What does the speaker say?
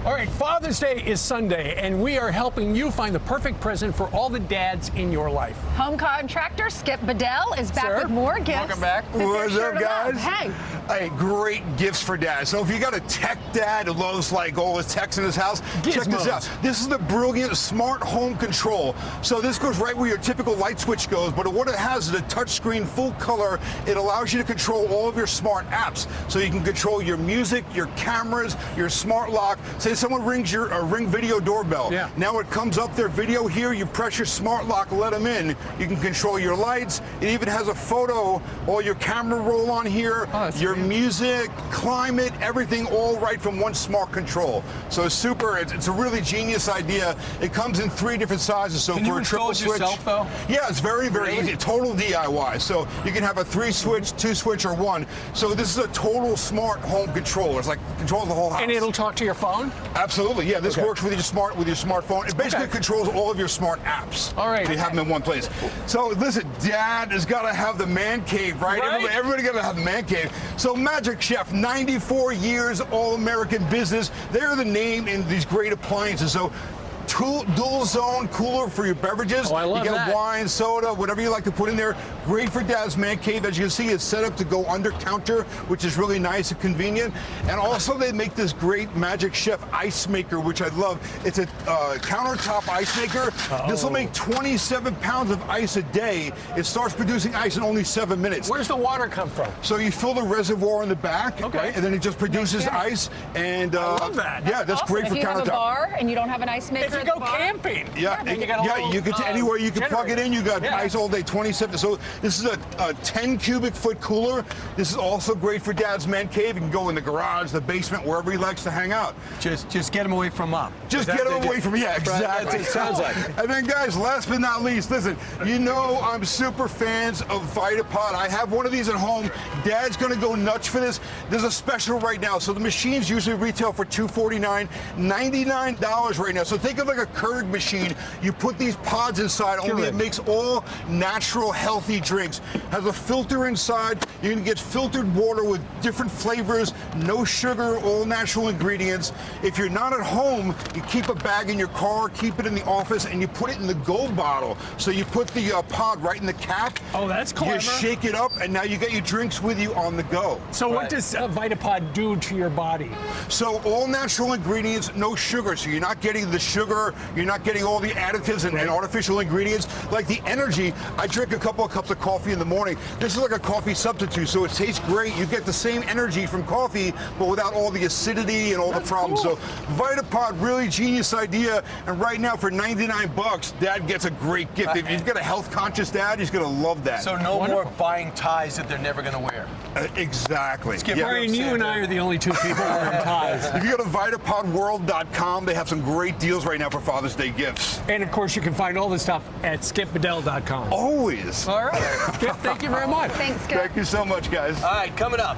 All right, Father's Day is Sunday, and we are helping you find the perfect present for all the dads in your life. Home contractor Skip BEDELL is back with more gifts. Welcome back. What's up, guys? Hey. Hey, great gifts for dad. So if you got a tech dad who loves like all his techs in his house, check this out. This is the Brilliant Smart Home Control. So this goes right where your typical light switch goes, but what it has is a touchscreen, full color. It allows you to control all of your smart apps. So you can control your music, your cameras, your smart lock. Say someone rings your Ring video doorbell. Yeah. Now it comes up their video here. You press your smart lock, let them in. You can control your lights. It even has a photo, all your camera roll on here, your music, climate, everything, all right from one smart control. So it's super. It's a really genius idea. It comes in 3 different sizes. So can for you a triple install it switch, yourself, though? yeah, it's very easy. Total DIY. So you can have a 3-switch, 2-switch, or 1. So this is a total smart home controller. It's like controls the whole house. And it'll talk to your phone? Absolutely, yeah. This works with your smartphone. It basically controls all of your smart apps. All right. So you have them in one place. So listen, Dad has got to have the man cave, right? Everybody got to have the man cave. So Magic Chef, 94 years, all-American business. They're the name in these great appliances. So dual zone cooler for your beverages. Oh, I love you get that. wine, soda, whatever you like to put in there. Great for Dad's man cave. As you can see, it's set up to go under counter, which is really nice and convenient. And also they make this great Magic Chef ice maker, which I love. It's a countertop ice maker. This will make 27 pounds of ice a day. It starts producing ice in only 7 minutes. Where's the water come from? So you fill the reservoir in the back, right? And then it just produces ice. And I love that. Yeah, that's great for If you have countertop. a bar and you don't have an ice maker, If you go camping. Yeah, and you got a little, you can anywhere you can plug it in. You got ice all day, 27. So this is a 10 cubic foot cooler. This is also great for Dad's man cave. You can go in the garage, the basement, wherever he likes to hang out. Just get him away from Mom. Just get him away from exactly. That's it sounds like. And then guys, last but not least, listen, you know I'm super fans of VitaPod. I have one of these at home. Dad's gonna go nuts for this. There's a special right now. So the machines usually retail for $249, $99 right now. So think of like a Keurig machine. You put these pods inside, only it makes all natural, healthy drinks. Has a filter inside. You can get filtered water with different flavors, no sugar, all natural ingredients. If you're not at home, you keep a bag in your car, keep it in the office, and you put it in the Go bottle. So you put the pod right in the cap. Oh, that's clever. You shake it up, and now you get your drinks with you on the go. So what does VitaPod do to your body? So all natural ingredients, no sugar. So you're not getting the sugar, you're not getting all the additives and artificial ingredients. Like the energy, I drink a couple of cups of coffee in the morning. This is like a coffee substitute, so it tastes great. You get the same energy from coffee, but without all the acidity and all the problems. Cool. So VitaPod, really genius idea. And right now for 99 bucks, Dad gets a great gift. If you've got a health conscious dad, he's gonna love that. So no more buying ties that they're never going to wear. Exactly. Brian, you and I are the only 2 people wearing ties. If you go to VitapodWorld.com, they have some great deals right now for Father's Day gifts. And of course, you can find all this stuff at SkipBEDELL.com. Always. All right. Skip, thank you very much. Thanks, Skip. Thank you so much, guys. All right, coming up.